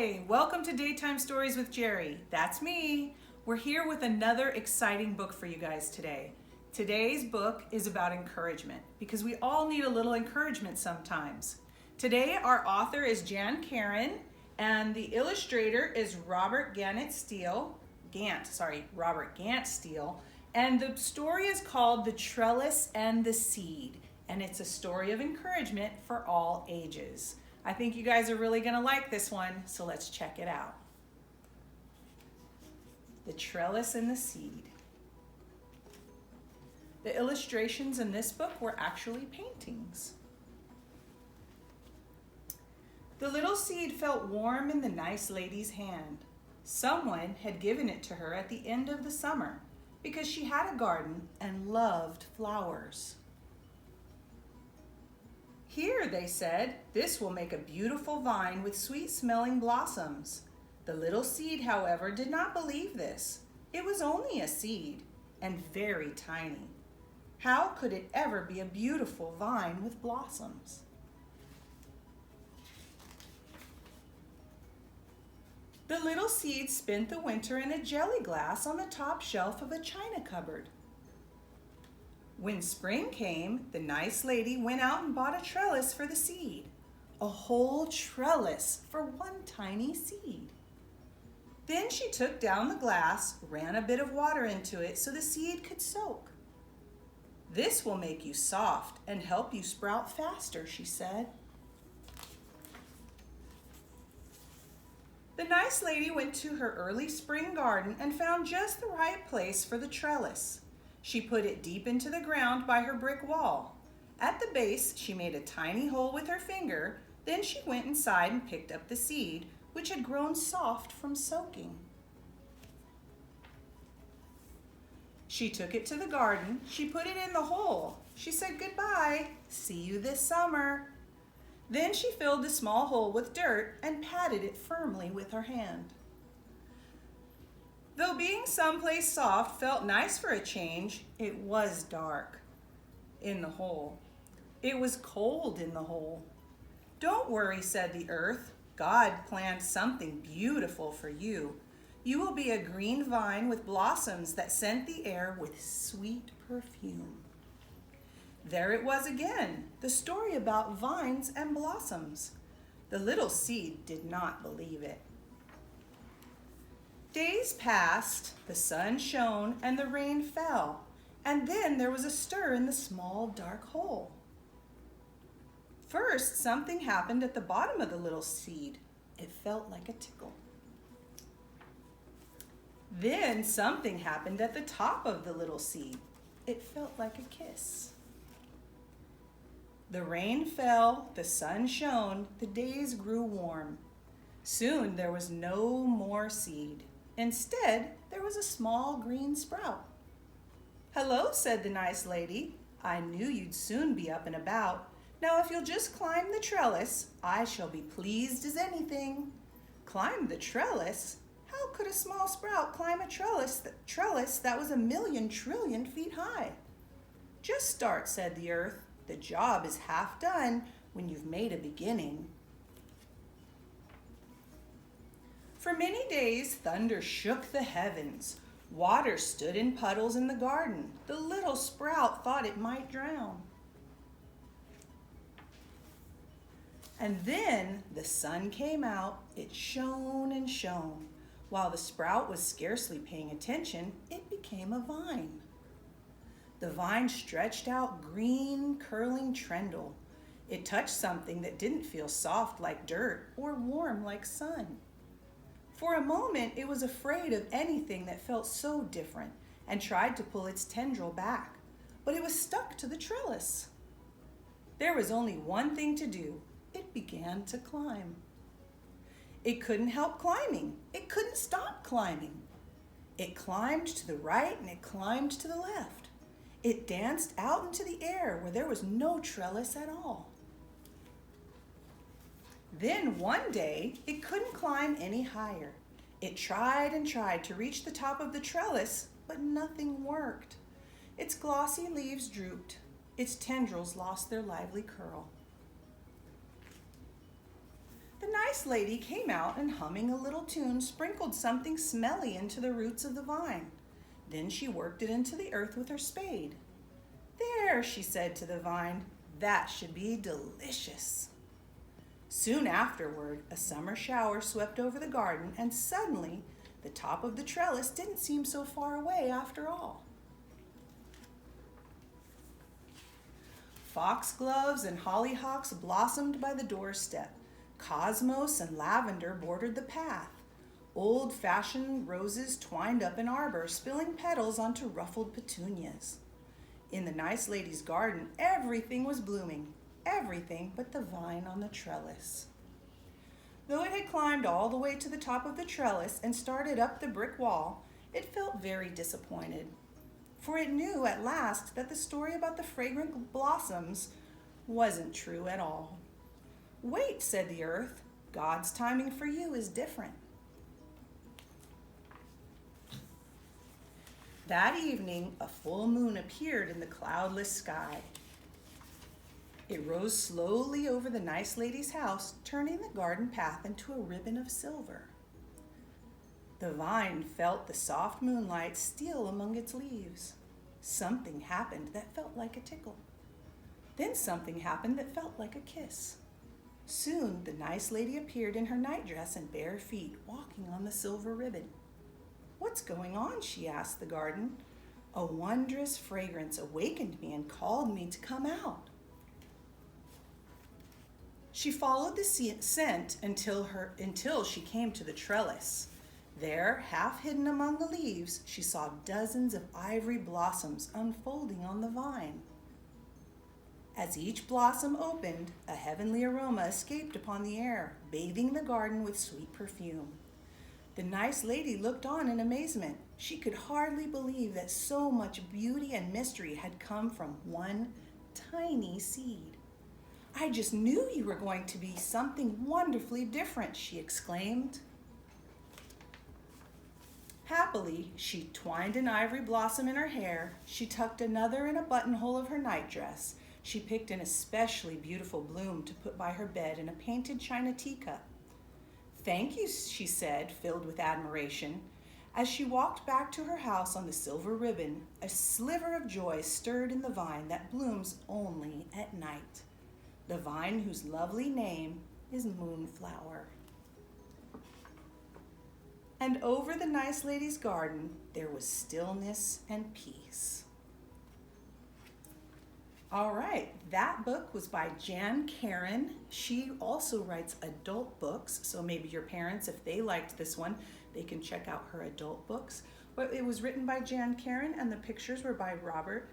Hi, welcome to Daytime Stories with Jeri. That's me. We're here with another exciting book for you guys today. Today's book is about encouragement because we all need a little encouragement sometimes. Today our author is Karan and the illustrator is Robert Gant Steele. And the story is called The Trellis and the Seed, and it's a story of encouragement for all ages. I think you guys are really going to like this one, so let's check it out. The Trellis and the Seed. The illustrations in this book were actually paintings. The little seed felt warm in the nice lady's hand. Someone had given it to her at the end of the summer because she had a garden and loved flowers. Here, they said, this will make a beautiful vine with sweet-smelling blossoms. The little seed, however, did not believe this. It was only a seed and very tiny. How could it ever be a beautiful vine with blossoms? The little seed spent the winter in a jelly glass on the top shelf of a china cupboard. When spring came, the nice lady went out and bought a trellis for the seed. A whole trellis for one tiny seed. Then she took down the glass, ran a bit of water into it so the seed could soak. This will make you soft and help you sprout faster, she said. The nice lady went to her early spring garden and found just the right place for the trellis. She put it deep into the ground by her brick wall. At the base, she made a tiny hole with her finger. Then she went inside and picked up the seed, which had grown soft from soaking. She took it to the garden. She put it in the hole. She said goodbye. See you this summer. Then she filled the small hole with dirt and patted it firmly with her hand. Though being someplace soft felt nice for a change, it was dark in the hole. It was cold in the hole. Don't worry, said the earth. God planned something beautiful for you. You will be a green vine with blossoms that scent the air with sweet perfume. There it was again, the story about vines and blossoms. The little seed did not believe it. Days passed, the sun shone, and the rain fell, and then there was a stir in the small, dark hole. First, something happened at the bottom of the little seed. It felt like a tickle. Then something happened at the top of the little seed. It felt like a kiss. The rain fell, the sun shone, the days grew warm. Soon there was no more seed. Instead, there was a small green sprout. Hello, said the nice lady. I knew you'd soon be up and about. Now, if you'll just climb the trellis, I shall be pleased as anything. Climb the trellis? How could a small sprout climb a trellis that was 1,000,000,000,000,000 feet high? Just start, said the earth. The job is half done when you've made a beginning. For many days, thunder shook the heavens. Water stood in puddles in the garden. The little sprout thought it might drown. And then the sun came out. It shone and shone. While the sprout was scarcely paying attention, it became a vine. The vine stretched out green, curling trendle. It touched something that didn't feel soft like dirt or warm like sun. For a moment, it was afraid of anything that felt so different and tried to pull its tendril back, but it was stuck to the trellis. There was only one thing to do. It began to climb. It couldn't help climbing. It couldn't stop climbing. It climbed to the right and it climbed to the left. It danced out into the air where there was no trellis at all. Then one day, it couldn't climb any higher. It tried and tried to reach the top of the trellis, but nothing worked. Its glossy leaves drooped. Its tendrils lost their lively curl. The nice lady came out and, humming a little tune, sprinkled something smelly into the roots of the vine. Then she worked it into the earth with her spade. "There," she said to the vine, "that should be delicious." Soon afterward, a summer shower swept over the garden, and suddenly the top of the trellis didn't seem so far away after all. Foxgloves and hollyhocks blossomed by the doorstep. Cosmos and lavender bordered the path. Old-fashioned roses twined up an arbor, spilling petals onto ruffled petunias. In the nice lady's garden, everything was blooming, everything but the vine on the trellis. Though it had climbed all the way to the top of the trellis and started up the brick wall, it felt very disappointed, for it knew at last that the story about the fragrant blossoms wasn't true at all. "Wait," said the earth, "God's timing for you is different." That evening, a full moon appeared in the cloudless sky. It rose slowly over the nice lady's house, turning the garden path into a ribbon of silver. The vine felt the soft moonlight steal among its leaves. Something happened that felt like a tickle. Then something happened that felt like a kiss. Soon the nice lady appeared in her nightdress and bare feet, walking on the silver ribbon. "What's going on?" she asked the garden. "A wondrous fragrance awakened me and called me to come out." She followed the scent until she came to the trellis. There, half hidden among the leaves, she saw dozens of ivory blossoms unfolding on the vine. As each blossom opened, a heavenly aroma escaped upon the air, bathing the garden with sweet perfume. The nice lady looked on in amazement. She could hardly believe that so much beauty and mystery had come from one tiny seed. "I just knew you were going to be something wonderfully different," she exclaimed. Happily, she twined an ivory blossom in her hair. She tucked another in a buttonhole of her nightdress. She picked an especially beautiful bloom to put by her bed in a painted china teacup. "Thank you," she said, filled with admiration. As she walked back to her house on the silver ribbon, a sliver of joy stirred in the vine that blooms only at night. The vine whose lovely name is Moonflower. And over the nice lady's garden, there was stillness and peace. All right, that book was by Karan. She also writes adult books, so maybe your parents, if they liked this one, they can check out her adult books. But it was written by Karan, and the pictures were by Robert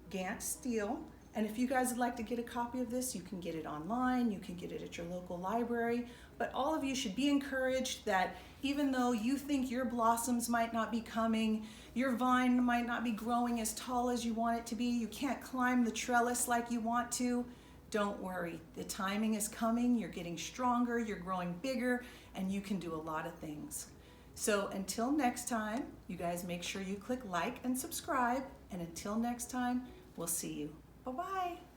Gant Steele. And if you guys would like to get a copy of this, you can get it online, you can get it at your local library. But all of you should be encouraged that even though you think your blossoms might not be coming, your vine might not be growing as tall as you want it to be, you can't climb the trellis like you want to, don't worry. The timing is coming, you're getting stronger, you're growing bigger, and you can do a lot of things. So until next time, you guys make sure you click like and subscribe. And until next time, we'll see you. Bye-bye.